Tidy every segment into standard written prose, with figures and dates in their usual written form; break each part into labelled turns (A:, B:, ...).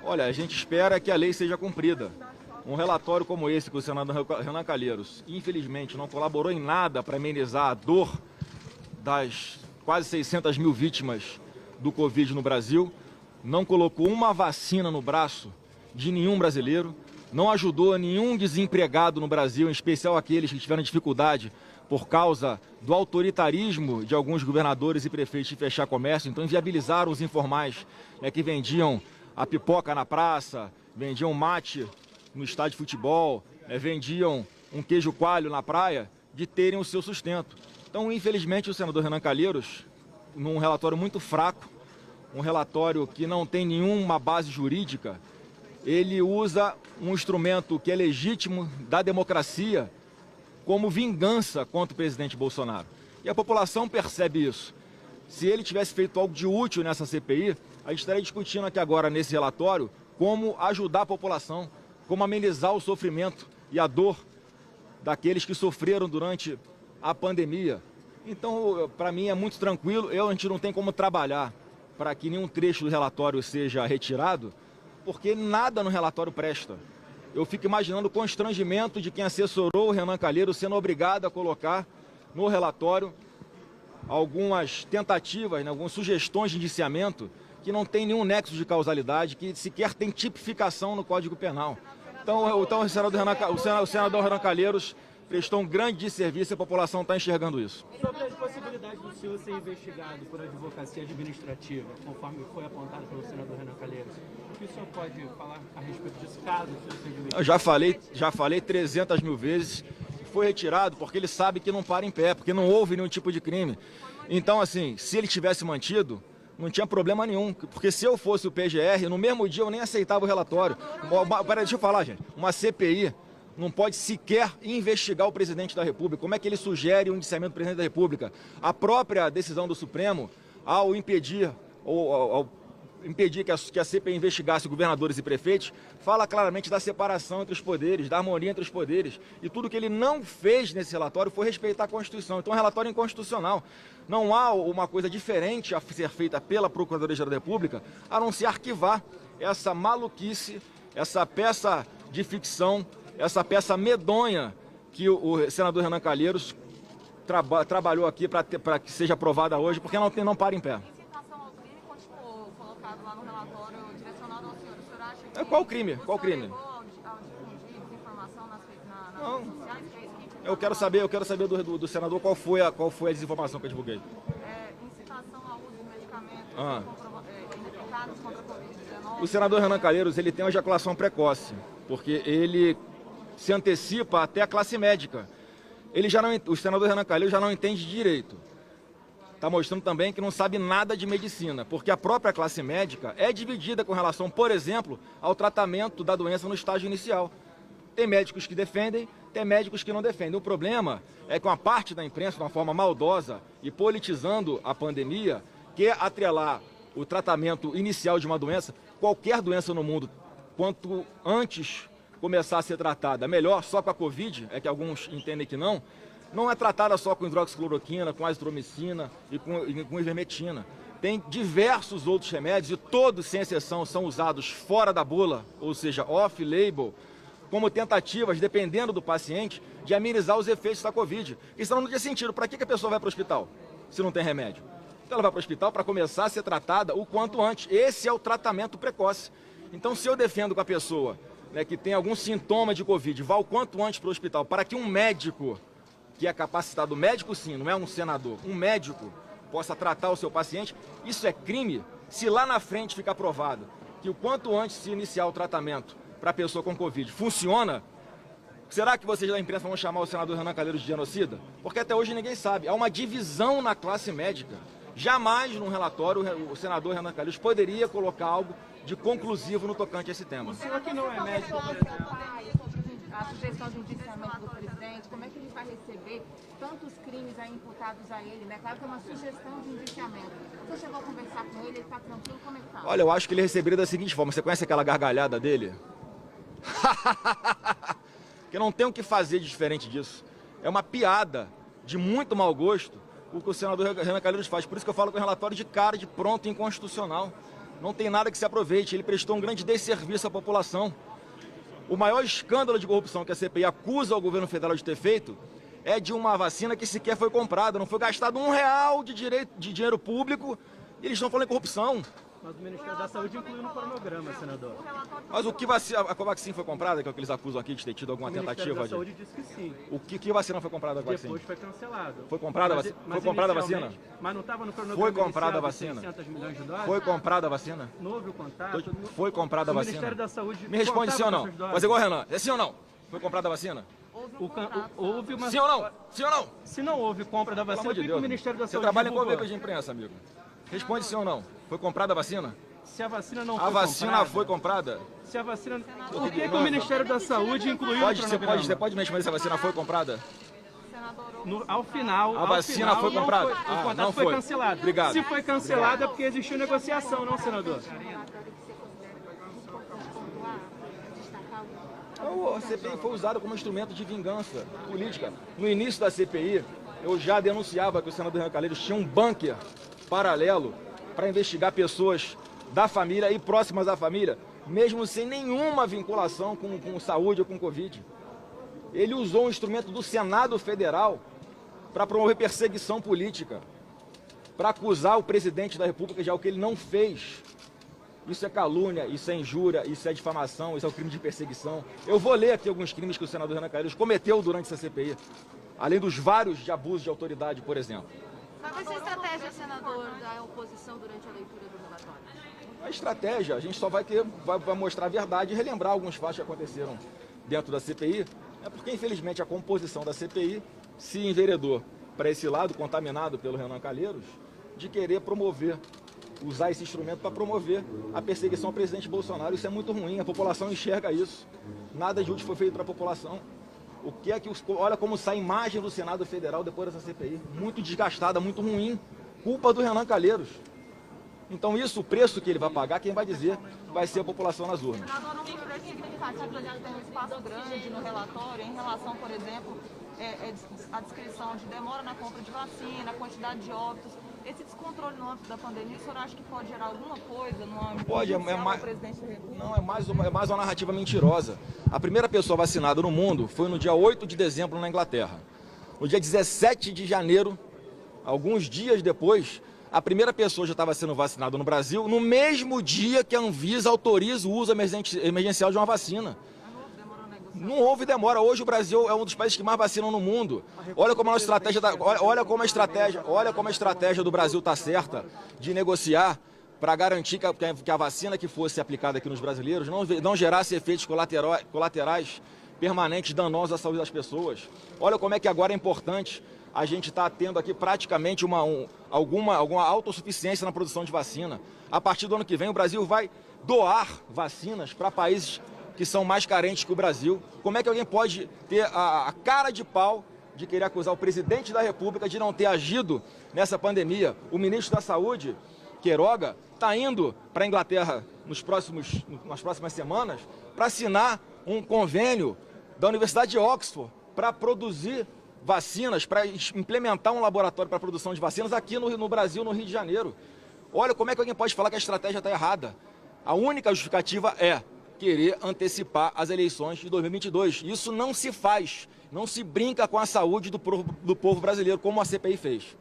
A: Olha, a gente espera que a lei seja cumprida. Um relatório como esse, que o senador Renan Calheiros, infelizmente, não colaborou em nada para amenizar a dor das quase 600 mil vítimas do Covid no Brasil, não colocou uma vacina no braço de nenhum brasileiro, não ajudou nenhum desempregado no Brasil, em especial aqueles que tiveram dificuldade por causa do autoritarismo de alguns governadores e prefeitos de fechar comércio. Então inviabilizaram os informais que vendiam a pipoca na praça, vendiam mate no estádio de futebol, vendiam um queijo coalho na praia, de terem o seu sustento. Então, infelizmente, o senador Renan Calheiros, num relatório muito fraco, um relatório que não tem nenhuma base jurídica, ele usa um instrumento que é legítimo da democracia como vingança contra o presidente Bolsonaro. E a população percebe isso. Se ele tivesse feito algo de útil nessa CPI, a gente estaria discutindo aqui agora, nesse relatório, como ajudar a população, como amenizar o sofrimento e a dor daqueles que sofreram durante a pandemia. Então, para mim, é muito tranquilo. A gente não tem como trabalhar para que nenhum trecho do relatório seja retirado, porque nada no relatório presta. Eu fico imaginando o constrangimento de quem assessorou o Renan Calheiros sendo obrigado a colocar no relatório algumas tentativas, algumas sugestões de indiciamento que não tem nenhum nexo de causalidade, que sequer tem tipificação no Código Penal. Então o senador Renan Calheiros prestou um grande desserviço e a população está enxergando isso.
B: Sobre as possibilidades do senhor ser investigado por advocacia administrativa, conforme foi apontado pelo senador Renan Calheiros, o que o senhor pode falar a respeito disso, caso o senhor seja investigado?
A: Eu já falei 300 mil vezes, foi retirado porque ele sabe que não para em pé, porque não houve nenhum tipo de crime. Então, assim, se ele tivesse mantido, não tinha problema nenhum, porque se eu fosse o PGR, no mesmo dia eu nem aceitava o relatório. Peraí, deixa eu falar, gente. Uma CPI não pode sequer investigar o presidente da República. Como é que ele sugere o indiciamento do presidente da República? A própria decisão do Supremo, ao impedir que a CPI investigasse governadores e prefeitos, fala claramente da separação entre os poderes, da harmonia entre os poderes. E tudo que ele não fez nesse relatório foi respeitar a Constituição. Então é um relatório inconstitucional. Não há uma coisa diferente a ser feita pela Procuradoria-Geral da República, a não ser arquivar essa maluquice, essa peça de ficção, essa peça medonha que o senador Renan Calheiros trabalhou aqui para que seja aprovada hoje, porque não para em pé.
C: Lá no relatório direcionado ao senhor. O senhor acha que...
A: Qual crime? Qual crime?
C: Ao difundir desinformação nas redes sociais?
A: Eu quero saber do senador qual foi a desinformação que eu divulguei.
C: Incitação ao uso de medicamentos indicados contra a Covid-19.
A: O senador Renan Calheiros, ele tem uma ejaculação precoce, porque ele se antecipa até a classe médica. O senador Renan Calheiros já não entende direito. Está mostrando também que não sabe nada de medicina, porque a própria classe médica é dividida com relação, por exemplo, ao tratamento da doença no estágio inicial. Tem médicos que defendem, tem médicos que não defendem. O problema é que uma parte da imprensa, de uma forma maldosa e politizando a pandemia, quer atrelar o tratamento inicial de uma doença, qualquer doença no mundo, quanto antes começar a ser tratada, melhor, só com a Covid, é que alguns entendem que não é tratada só com hidroxicloroquina, com azitromicina e com ivermectina. Tem diversos outros remédios e todos, sem exceção, são usados fora da bula, ou seja, off-label, como tentativas, dependendo do paciente, de amenizar os efeitos da Covid. Isso não tem sentido. Para que a pessoa vai para o hospital se não tem remédio? Então ela vai para o hospital para começar a ser tratada o quanto antes. Esse é o tratamento precoce. Então, se eu defendo com a pessoa que tem algum sintoma de Covid, vá o quanto antes para o hospital, para que um médico que é capacitado, médico sim, não é um senador, um médico possa tratar o seu paciente, isso é crime se lá na frente ficar provado que o quanto antes se iniciar o tratamento para a pessoa com Covid funciona. Será que vocês da imprensa vão chamar o senador Renan Calheiros de genocida? Porque até hoje ninguém sabe, há uma divisão na classe médica. Jamais num relatório o senador Renan Calheiros poderia colocar algo de conclusivo no tocante a esse tema.
B: O senhor que não é médico, por exemplo,
C: a sugestão de indiciamento do presidente, como é que ele vai receber tantos crimes aí imputados a ele, né? Claro que é uma sugestão de indiciamento. Você chegou a conversar com ele está tranquilo, como é que tá?
A: Olha, eu acho que ele receberia da seguinte forma, você conhece aquela gargalhada dele? Que não tem o que fazer de diferente disso. É uma piada de muito mau gosto o que o senador Renan Calheiros faz. Por isso que eu falo que é um relatório de cara, de pronto, inconstitucional. não tem nada que se aproveite. Ele prestou um grande desserviço à população. O maior escândalo de corrupção que a CPI acusa o governo federal de ter feito é de uma vacina que sequer foi comprada, não foi gastado R$1 de dinheiro público, e eles estão falando em corrupção.
B: Mas o Ministério da Saúde incluiu no cronograma, senador.
A: Mas o que vacina, a Covaxin foi comprada, que é o que eles acusam aqui de ter tido alguma tentativa
B: O Ministério da Saúde disse que sim.
A: O que vacina foi comprada a Covaxin?
B: Depois foi cancelado.
A: Foi comprada a vacina? Foi comprada a vacina?
B: Mas não estava no cronograma.
A: Foi comprada a vacina?
B: 600 milhões de dólares?
A: Foi comprada a vacina?
B: Não houve o contato?
A: Foi comprada a
B: O
A: vacina?
B: Ministério da Saúde
A: Me responde sim ou não.
B: essas doses?
A: Mas igual Renan, é sim ou não? Foi comprada a vacina?
B: Houve uma...
A: Sim ou não? Sim ou não?
B: Se não houve compra da
A: Pelo
B: vacina,
A: amor de
B: por que
A: Deus.
B: o Ministério da
A: Você
B: Saúde
A: trabalha em
B: divulgou?
A: veículo de imprensa, amigo. Responde sim ou não. Foi comprada a vacina?
B: Se a vacina não
A: A
B: foi
A: vacina
B: comprada,
A: foi comprada?
B: Se a vacina... Por que o Ministério da Saúde incluiu no cronograma?
A: Você pode me responder se a vacina foi comprada?
B: Ao final...
A: A vacina foi comprada?
B: O contrato
A: não
B: foi
A: foi.
B: cancelado.
A: Obrigado.
B: Se foi cancelado é porque existiu negociação, não, senador?
A: A CPI foi usada como instrumento de vingança política. No início da CPI, eu já denunciava que o senador Renan Calheiros tinha um bunker paralelo para investigar pessoas da família e próximas à família, mesmo sem nenhuma vinculação com saúde ou com Covid. Ele usou um instrumento do Senado Federal para promover perseguição política, para acusar o presidente da República de algo que ele não fez. Isso é calúnia, isso é injúria, isso é difamação, isso é o crime de perseguição. Eu vou ler aqui alguns crimes que o senador Renan Calheiros cometeu durante essa CPI, além dos vários de abuso de autoridade, por exemplo.
D: Qual vai ser a estratégia, senador, da oposição durante a leitura do relatório?
A: A estratégia, a gente só vai mostrar a verdade e relembrar alguns fatos que aconteceram dentro da CPI, é porque, infelizmente, a composição da CPI se enveredou para esse lado, contaminado pelo Renan Calheiros, de querer promover, usar esse instrumento para promover a perseguição ao presidente Bolsonaro. Isso é muito ruim, a população enxerga isso. Nada de útil foi feito para a população. O que é que olha como sai a imagem do Senado Federal depois dessa CPI. Muito desgastada, muito ruim. Culpa do Renan Calheiros. Então isso, o preço que ele vai pagar, quem vai dizer, vai ser a população nas urnas.
C: Senador, não foi significativo, a gente tem um espaço grande no relatório em relação, por exemplo, à descrição de demora na compra de vacina, a quantidade de óbitos. Esse descontrole no âmbito da pandemia, o senhor acha que pode gerar alguma coisa no âmbito do presidente da República?
A: Não, é mais uma narrativa mentirosa. A primeira pessoa vacinada no mundo foi no dia 8 de dezembro na Inglaterra. No dia 17 de janeiro, alguns dias depois, a primeira pessoa já estava sendo vacinada no Brasil, no mesmo dia que a Anvisa autoriza o uso emergencial de uma vacina. Não houve demora. Hoje o Brasil é um dos países que mais vacinam no mundo. Olha como a nossa estratégia, olha como a estratégia do Brasil está certa de negociar para garantir que a vacina que fosse aplicada aqui nos brasileiros não gerasse efeitos colaterais permanentes danosos à saúde das pessoas. Olha como é que agora é importante a gente está tendo aqui praticamente alguma autossuficiência na produção de vacina. A partir do ano que vem o Brasil vai doar vacinas para países que são mais carentes que o Brasil. Como é que alguém pode ter a cara de pau de querer acusar o presidente da República de não ter agido nessa pandemia? O ministro da Saúde, Queiroga, está indo para a Inglaterra nas próximas semanas para assinar um convênio da Universidade de Oxford para produzir vacinas, para implementar um laboratório para a produção de vacinas aqui no Brasil, no Rio de Janeiro. Olha como é que alguém pode falar que a estratégia está errada. A única justificativa é querer antecipar as eleições de 2022. Isso não se faz, não se brinca com a saúde do povo brasileiro, como a CPI fez.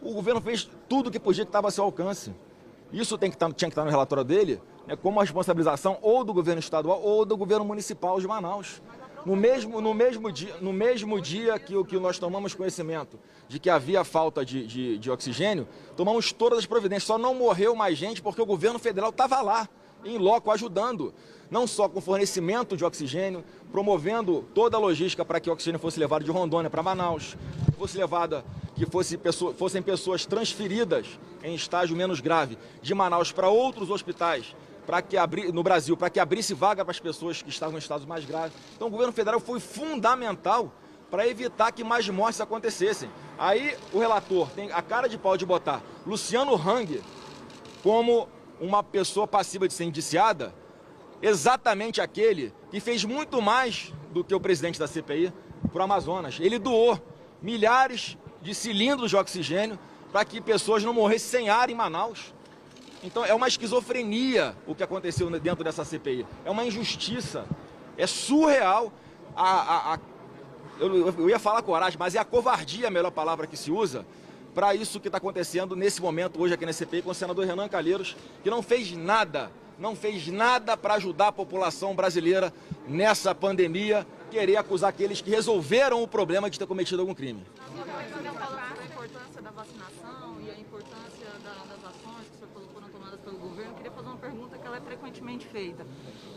A: O governo fez tudo o que podia que estava a seu alcance. Isso tinha que estar no relatório dele, né, como a responsabilização ou do governo estadual ou do governo municipal de Manaus. No mesmo dia que nós tomamos conhecimento de que havia falta de oxigênio, tomamos todas as providências. Só não morreu mais gente porque o governo federal estava lá, em loco, ajudando. Não só com fornecimento de oxigênio, promovendo toda a logística para que o oxigênio fosse levado de Rondônia para Manaus, que fossem pessoas transferidas em estágio menos grave de Manaus para outros hospitais, no Brasil, para que abrisse vaga para as pessoas que estavam em estados mais graves. Então o governo federal foi fundamental para evitar que mais mortes acontecessem. Aí o relator tem a cara de pau de botar Luciano Hang como uma pessoa passiva de ser indiciada, exatamente aquele que fez muito mais do que o presidente da CPI para o Amazonas. Ele doou milhares de cilindros de oxigênio para que pessoas não morressem sem ar em Manaus. Então é uma esquizofrenia o que aconteceu dentro dessa CPI. É uma injustiça, é surreal. Eu ia falar coragem, mas é a covardia a melhor palavra que se usa para isso que está acontecendo nesse momento hoje aqui na CPI com o senador Renan Calheiros, que não fez nada para ajudar a população brasileira nessa pandemia, querer acusar aqueles que resolveram o problema de ter cometido algum crime.
C: A importância da vacinação e a importância das ações que o senhor falou foram tomadas pelo governo, eu queria fazer uma pergunta que ela é frequentemente feita.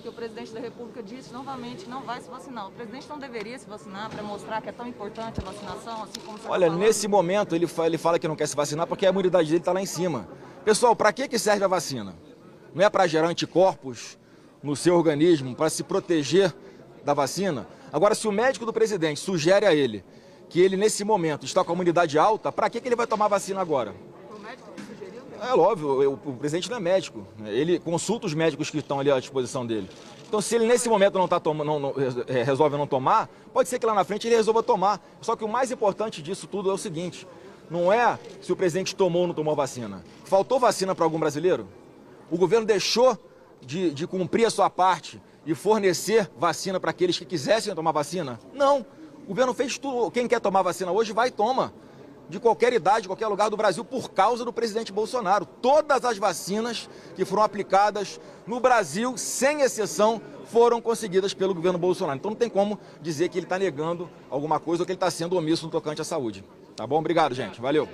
C: Que o presidente da República disse novamente que não vai se vacinar. O presidente não deveria se vacinar para mostrar que é tão importante a vacinação, assim como o senhor
A: Olha,
C: falou?
A: nesse momento ele fala que não quer se vacinar porque a imunidade dele está lá em cima. Pessoal, para que serve a vacina? Não é para gerar anticorpos no seu organismo, para se proteger da vacina? Agora, se o médico do presidente sugere a ele que ele, nesse momento, está com a imunidade alta, para que ele vai tomar vacina agora?
C: O médico que sugeriu?
A: É óbvio, o presidente não é médico. Ele consulta os médicos que estão ali à disposição dele. Então, se ele, nesse momento, resolve não tomar, pode ser que lá na frente ele resolva tomar. Só que o mais importante disso tudo é o seguinte, não é se o presidente tomou ou não tomou vacina. Faltou vacina para algum brasileiro? O governo deixou de cumprir a sua parte e fornecer vacina para aqueles que quisessem tomar vacina? Não. O governo fez tudo. Quem quer tomar vacina hoje, vai e toma. De qualquer idade, de qualquer lugar do Brasil, por causa do presidente Bolsonaro. Todas as vacinas que foram aplicadas no Brasil, sem exceção, foram conseguidas pelo governo Bolsonaro. Então não tem como dizer que ele está negando alguma coisa ou que ele está sendo omisso no tocante à saúde. Tá bom? Obrigado, gente. Valeu.